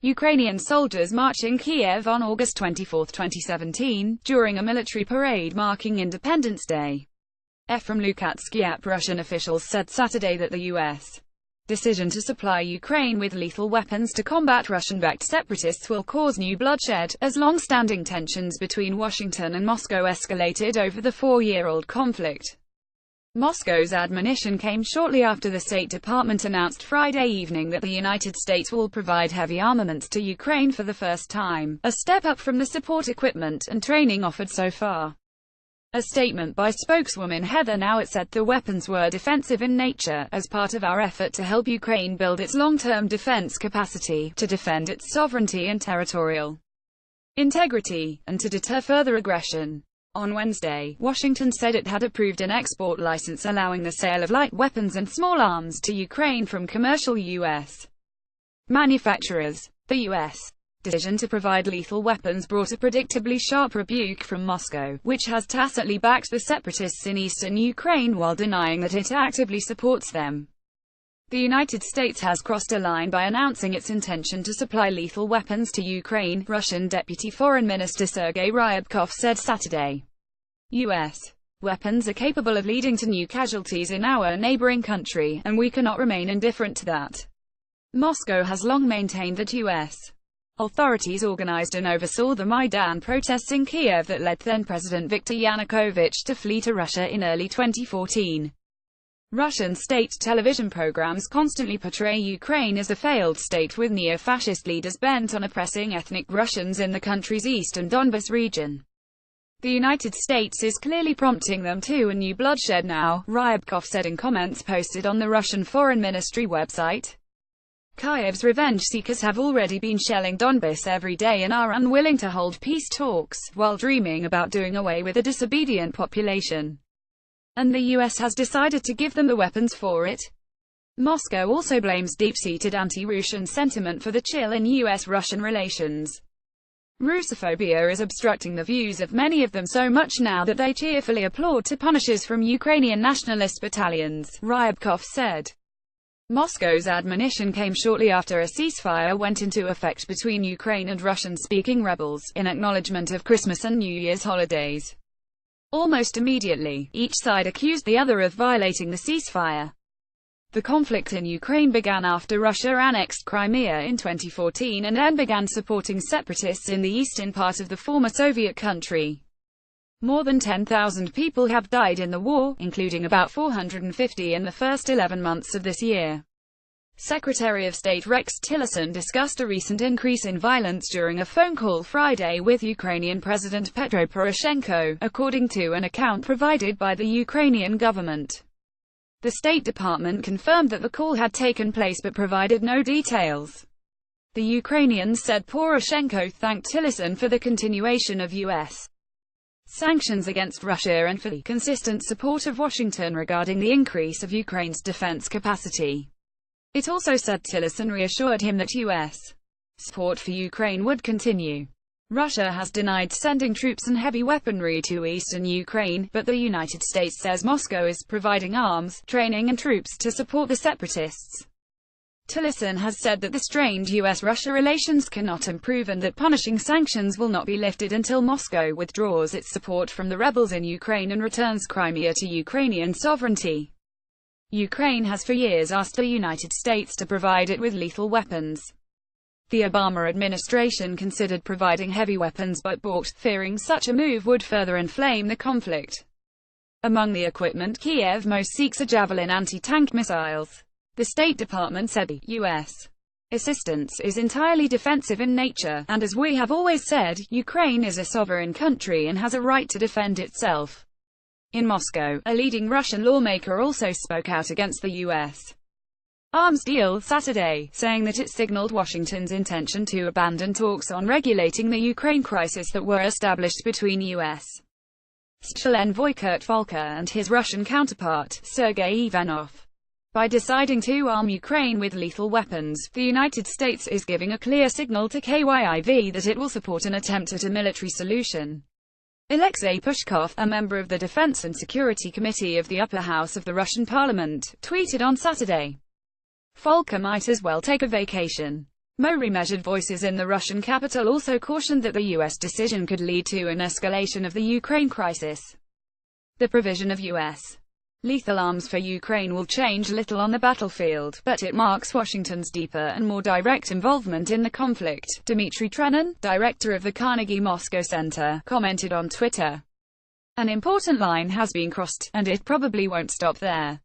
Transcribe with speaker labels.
Speaker 1: Ukrainian soldiers marching Kiev on August 24, 2017, during a military parade marking Independence Day. From Lukatsk, Russian officials said Saturday that the U.S. decision to supply Ukraine with lethal weapons to combat Russian-backed separatists will cause new bloodshed, as long-standing tensions between Washington and Moscow escalated over the four-year-old conflict. Moscow's admonition came shortly after the State Department announced Friday evening that the United States will provide heavy armaments to Ukraine for the first time, a step up from the support equipment and training offered so far. A statement by spokeswoman Heather Nauert said the weapons were defensive in nature, as part of our effort to help Ukraine build its long-term defense capacity, to defend its sovereignty and territorial integrity, and to deter further aggression. On Wednesday, Washington said it had approved an export license allowing the sale of light weapons and small arms to Ukraine from commercial U.S. manufacturers. The U.S. decision to provide lethal weapons brought a predictably sharp rebuke from Moscow, which has tacitly backed the separatists in eastern Ukraine while denying that it actively supports them. The United States has crossed a line by announcing its intention to supply lethal weapons to Ukraine, Russian Deputy Foreign Minister Sergei Ryabkov said Saturday. U.S. weapons are capable of leading to new casualties in our neighboring country, and we cannot remain indifferent to that. Moscow has long maintained that U.S. authorities organized and oversaw the Maidan protests in Kiev that led then-President Viktor Yanukovych to flee to Russia in early 2014. Russian state television programs constantly portray Ukraine as a failed state with neo-fascist leaders bent on oppressing ethnic Russians in the country's eastern Donbas region. The United States is clearly prompting them to a new bloodshed now, Ryabkov said in comments posted on the Russian Foreign Ministry website. Kyiv's revenge seekers have already been shelling Donbas every day and are unwilling to hold peace talks, while dreaming about doing away with a disobedient population. And the U.S. has decided to give them the weapons for it. Moscow also blames deep-seated anti-Russian sentiment for the chill in U.S.-Russian relations. Russophobia is obstructing the views of many of them so much now that they cheerfully applaud to punishers from Ukrainian nationalist battalions, Ryabkov said. Moscow's admonition came shortly after a ceasefire went into effect between Ukraine and Russian-speaking rebels, in acknowledgement of Christmas and New Year's holidays. Almost immediately, each side accused the other of violating the ceasefire. The conflict in Ukraine began after Russia annexed Crimea in 2014 and then began supporting separatists in the eastern part of the former Soviet country. More than 10,000 people have died in the war, including about 450 in the first 11 months of this year. Secretary of State Rex Tillerson discussed a recent increase in violence during a phone call Friday with Ukrainian President Petro Poroshenko, according to an account provided by the Ukrainian government. The State Department confirmed that the call had taken place but provided no details. The Ukrainians said Poroshenko thanked Tillerson for the continuation of U.S. sanctions against Russia and for the consistent support of Washington regarding the increase of Ukraine's defense capacity. It also said Tillerson reassured him that U.S. support for Ukraine would continue. Russia has denied sending troops and heavy weaponry to eastern Ukraine, but the United States says Moscow is providing arms, training and troops to support the separatists. Tillerson has said that the strained U.S.-Russia relations cannot improve and that punishing sanctions will not be lifted until Moscow withdraws its support from the rebels in Ukraine and returns Crimea to Ukrainian sovereignty. Ukraine has for years asked the United States to provide it with lethal weapons. The Obama administration considered providing heavy weapons but balked, fearing such a move would further inflame the conflict. Among the equipment Kiev most seeks are Javelin anti-tank missiles. The State Department said the U.S. assistance is entirely defensive in nature, and as we have always said, Ukraine is a sovereign country and has a right to defend itself. In Moscow, a leading Russian lawmaker also spoke out against the U.S. arms deal Saturday, saying that it signaled Washington's intention to abandon talks on regulating the Ukraine crisis that were established between U.S. Special Envoy Kurt Volker and his Russian counterpart, Sergei Ivanov. By deciding to arm Ukraine with lethal weapons, the United States is giving a clear signal to KYIV that it will support an attempt at a military solution. Alexei Pushkov, a member of the Defense and Security Committee of the upper house of the Russian parliament, tweeted on Saturday. Volker might as well take a vacation. More measured voices in the Russian capital also cautioned that the U.S. decision could lead to an escalation of the Ukraine crisis. The provision of U.S. lethal arms for Ukraine will change little on the battlefield, but it marks Washington's deeper and more direct involvement in the conflict, Dmitry Trenin, director of the Carnegie Moscow Center, commented on Twitter. An important line has been crossed, and it probably won't stop there.